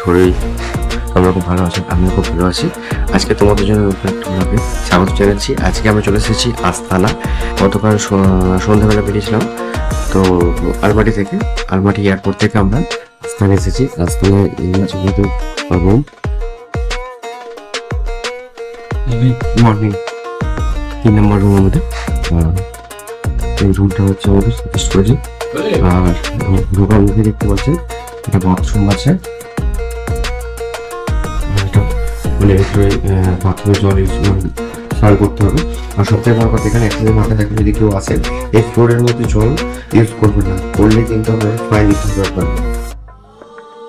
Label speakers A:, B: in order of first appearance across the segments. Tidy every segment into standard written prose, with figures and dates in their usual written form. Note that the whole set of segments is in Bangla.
A: করি তোমরা খুব ভালো আছো, আমিও খুব ভালো আছি। আজকে তোমাদের জন্য ব্লগে স্বাগত জানাচ্ছি। আজকে আমরা চলে এসেছি আস্তানা। গতকাল সন্ধ্যাবেলা বেরিয়েছিলাম তো আলমাটি এয়ারপোর্ট থেকে আমরা আস্তানা এসেছি। আস্তানায় যেহেতু রুম মর্নিং 3 নম্বর রুম আমাদের। এই রুমটা হচ্ছে আমাদের সাজেস্ট করেছি। আর ঢোকার মুখে দেখতে পাচ্ছেন এটা বাথরুম আছে, মানে বাথরুমে জল স্নান করতে হবে। আর সবথেকে বড় কথা, এখানে একটা মাথায় থাকলে যদি কেউ আসেন এই ফ্লোরের মধ্যে জল ইউজ করবে না, করলে কিন্তু আমরা ফাইন দিতে হবে।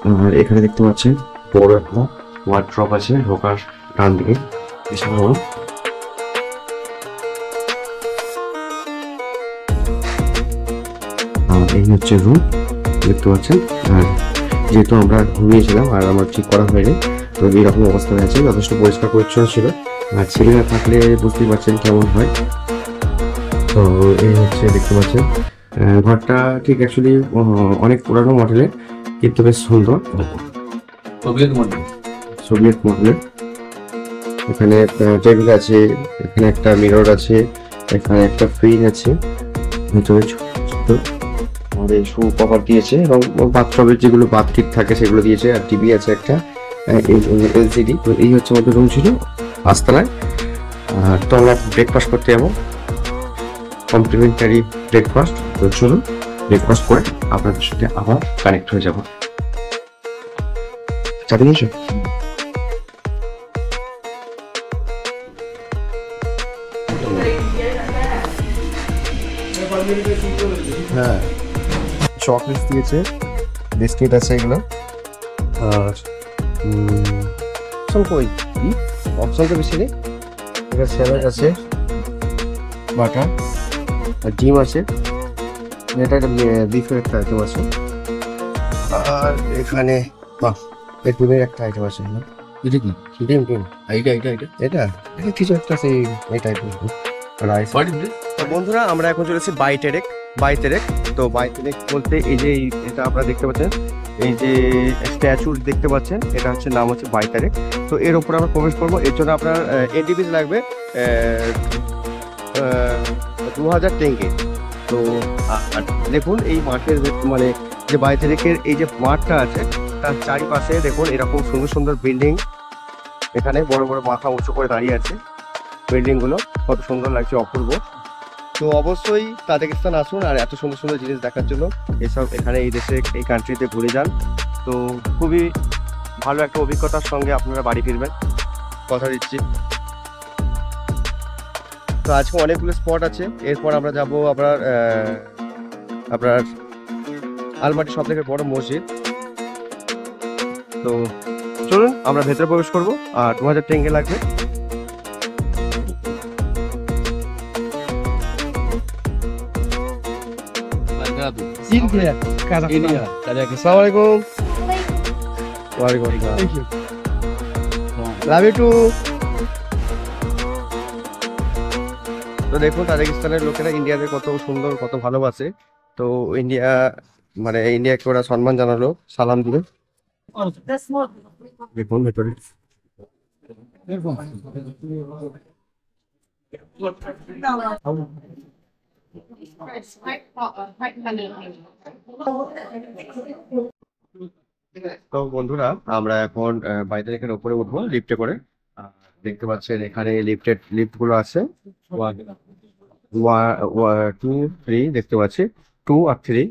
A: আর এখানে দেখতে পাচ্ছেন বড় একটা ওয়ার্ড্রপ আছে ঢোকার ডান দিকে। এছাড়াও এই হচ্ছে রুম দেখতে পাচ্ছেন। আর যেহেতু আমরা ঘুমিয়েছিলাম আর আমার ঠিক করা হয়নি, তো এইরকম অবস্থা হয়েছে। যথেষ্ট পরিষ্কার পরিচ্ছন্ন ছিল, আর ছেলেরা থাকলে বুঝতেই পারছেন কেমন হয়। তো এই হচ্ছে দেখতে পাচ্ছেন ঘরটা ঠিক অ্যাকচুয়ালি অনেক পুরানো মডেলের, কিন্তু বেশ সুন্দর সোভিয়েত মডেলের। এখানে টেবিল আছে, এখানে একটা মিরর আছে, এখানে একটা ফ্রিজ আছে, ভিতরে ছোট আমাদের শু কভার দিয়েছে এবং বাথটবের যেগুলো বাথটিক থাকে সেগুলো দিয়েছে। আর টিভি আছে একটা এলসিডি। তো এই হচ্ছে আমাদের রুম ছিল আস্তানায়। তো আমরা ব্রেকফাস্ট করতে যাবো, কমপ্লিমেন্টারি ব্রেকফাস্ট। তো চলুন ব্রেকফাস্ট করে আপনাদের সাথে আবার কানেক্ট হয়ে যাবো। চাবি নিয়েছো? হ্যাঁ, চকলেট দিয়েছে, বিস্কিট আছে এগুলো। আর কই অপশন তো বেশি নেই। এখানে স্যালাড আছে, বাটার আর ডিম আছে। এটা একটা বিফের একটা আইটেম আছে। আর এখানে ডিমের একটা আইটেম আছে। এটা কি ডিম? এটা কিছু একটা আছে এই টাইপের রাইস। বন্ধুরা, আমরা এখন চলেছি বাইটেরেক। তো বাইটেরেক বলতে এই যে এটা আপনারা দেখতে পাচ্ছেন, এই যে স্ট্যাচু দেখতে পাচ্ছেন, এটা হচ্ছে নাম হচ্ছে বাইটেরেক। তো এর উপরে আমরা প্রবেশ করবো। এর জন্য আপনার এন্ট্রি লাগবে 2000 টেঙ্গে। তো দেখুন এই মাঠের মানে যে বাইটেরেকের এই যে মাঠটা আছে তার চারিপাশে দেখুন এরকম সুন্দর সুন্দর বিল্ডিং। এখানে বড় বড় মাথা উঁচু করে দাঁড়িয়ে আছে বিল্ডিংগুলো, কত সুন্দর লাগছে, অপূর্ব। তো অবশ্যই তাজিকিস্তান আসুন আর এত সুন্দর সুন্দর জিনিস দেখার জন্য এসব এখানে এই দেশে এই কান্ট্রিতে ঘুরে যান। তো খুবই ভালো একটা অভিজ্ঞতার সঙ্গে আপনারা বাড়ি ফিরবেন, কথা দিচ্ছি। তো আজকে অনেকগুলো স্পট আছে। এরপর আমরা যাব আপনার আলমাটি সব থেকে বড় মসজিদ। তো চলুন আমরা ভেতরে প্রবেশ করবো। আর 2000 টেঙ্গে লাগবে। তো দেখুন তাজিকিস্তানের লোকেরা ইন্ডিয়াতে কত সুন্দর, কত ভালোবাসে। তো ইন্ডিয়াকে ওরা সম্মান জানালো, সালাম দিবে। দেখুন ভেতরে তো বন্ধুরা, আমরা এখন বাইটেরেকের উপরে উঠবো লিফটে করে। দেখতে পাচ্ছেন এখানে লিফট গুলো আছে 2, 3 দেখতে পাচ্ছি, 2 আর 3।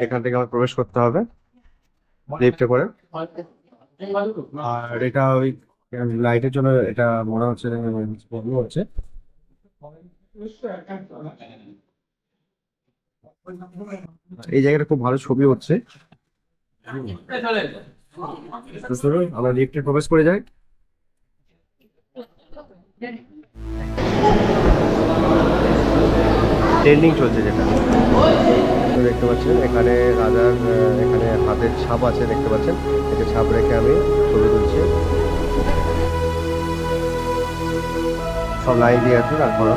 A: এখান থেকে আমার প্রবেশ করতে হবে লিফটে করে। আর এটা ওই লাইটের জন্য এটা মনে হচ্ছে এই জায়গাটা খুব ভালো ছবি হচ্ছে। আমরা লিফটে প্রবেশ করে যাই। ট্রেন্ডিং চলছে যেটা দেখতে পাচ্ছেন। এখানে রাজার এখানে হাতের ছাপ আছে দেখতে পাচ্ছেন। এটা ছাপ রেখে আমি ছবি তুলছি। সব লাইন দিয়ে আছে। তারপর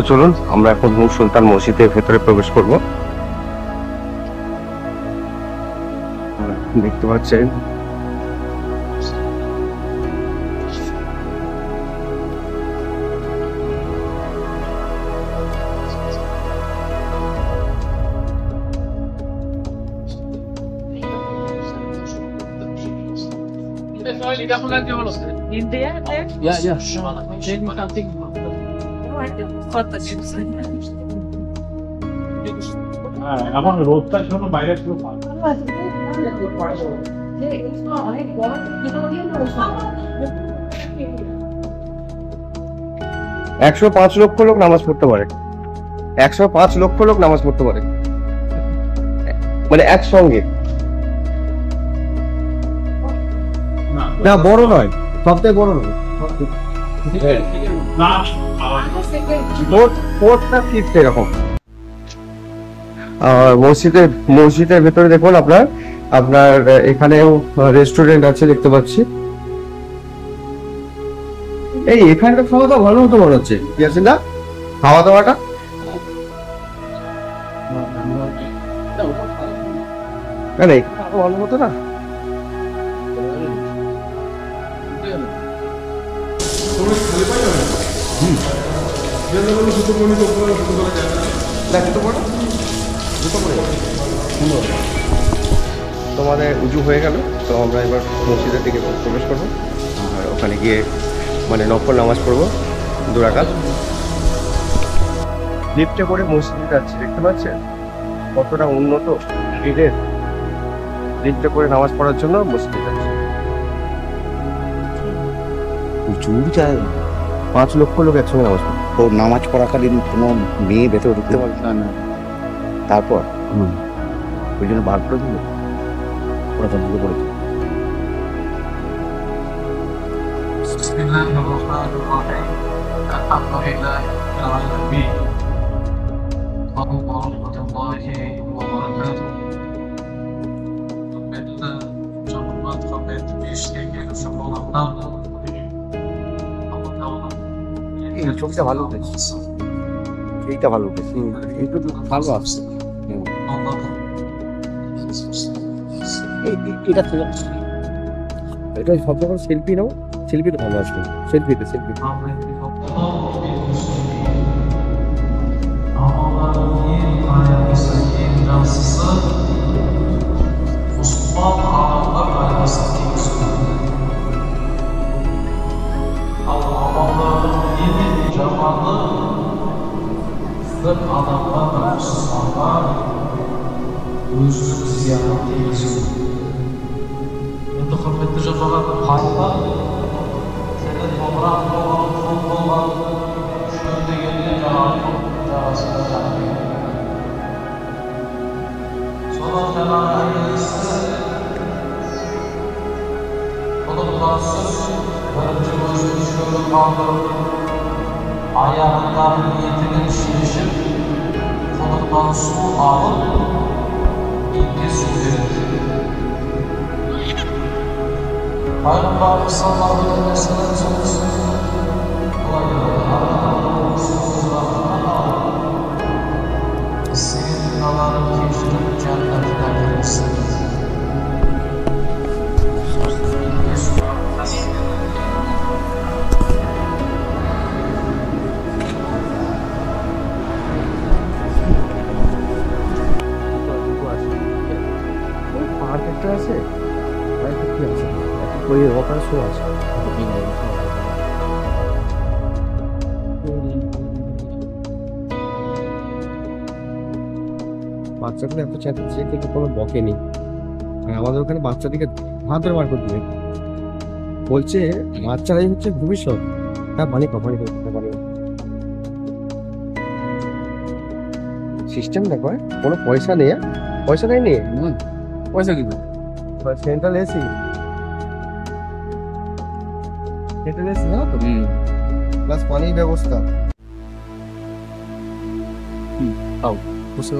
A: তো চলুন আমরা এখন নূর সুলতান মসজিদের ভেতরে প্রবেশ করব। দেখতে পাচ্ছেন
B: এখন রোদটার জন্য বাইরে একটু
A: 105 লক্ষ লোক নামাজ পড়তে পারে, 105 লক্ষ লোক নামাজ পড়তে পারে, মানে একসঙ্গে। না বড় নয়, সবথেকে বড় নয়, এরকম। মসজিদের ভেতরে দেখুন আপনার এখানেও রেস্টুরেন্ট আছে দেখতে পাচ্ছি। এই এখানটা খাওয়া দাওয়া ভালো মতো মনে হচ্ছে, কি আছে না খাওয়া দাওয়াটা? না না এখানে আরো ভালো মতো না। তোমাদের উজু হয়ে গেল, তো আমরা এবার মসজিদের দিকে প্রবেশ করবো আর ওখানে গিয়ে মানে নফল নামাজ পড়বো 2 রাকাত। লিফটে করে মসজিদে যাচ্ছি, দেখতে পাচ্ছেন কতটা উন্নত স্পিডের। লিফটে করে নামাজ পড়ার জন্য মসজিদে যাচ্ছি।
C: প্রচুর জায়গা,
A: 5 লক্ষ লোক একসঙ্গে নামাজ পড়ে।
C: তো নামাজ পড়াকালীন কোনো মেয়ে ভেতরে ঢুকতে পারবে না। তারপর ওই জন্য বার করে দিল, ওরা তন্ত্র করেছে।
A: এই ছবিটা ভালো উঠেছে, এইটা ভালো উঠেছে, এইটা ভালো আসছে।
C: এটা ছিল
A: এটা সব যখন সেলফি নাও, সেলফিতে ভালো আসবে, সেলফিতে
D: Ayağından niyetinin şişip konuktan su alıp ince süredir. Peygamber sallallahu aleyhi ve sellem sözü senin günahların geçirip cennetine girmişsin.
A: আছে, কি আছে ওই ওখানে শো আছে। বাচ্চাগুলো এত চেঁচাচ্ছে কিন্তু কোনো বকেনি, আর আমাদের ওখানে বাচ্চাদিকে হাত ধরে বার করে দিবে, বলছে বাচ্চারাই হচ্ছে ভবিষ্যৎ। হ্যাঁ মানে কখনই করতে পারে সিস্টেম দেখো, কোনো পয়সা নেই, পয়সা নেই নি পয়সা কি সেন্ট্রাল এসি, সেন্ট্রাল এসি না তো, প্লাস পানির ব্যবস্থা।
C: তাও বুঝছো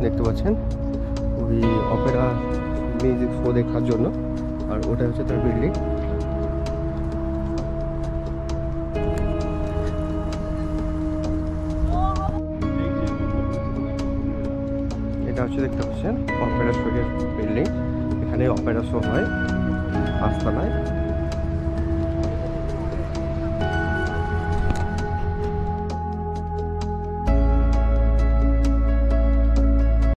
A: দেখতে পাচ্ছেন, ওই অপেরা মিউজিক শো দেখার জন্য। আর ওটা হচ্ছে তার বিল্ডিং। এটা হচ্ছে দেখতে পাচ্ছেন অপেরা শোয়ের বিল্ডিং। এখানে অপেরা শো হয় 5 তলায়।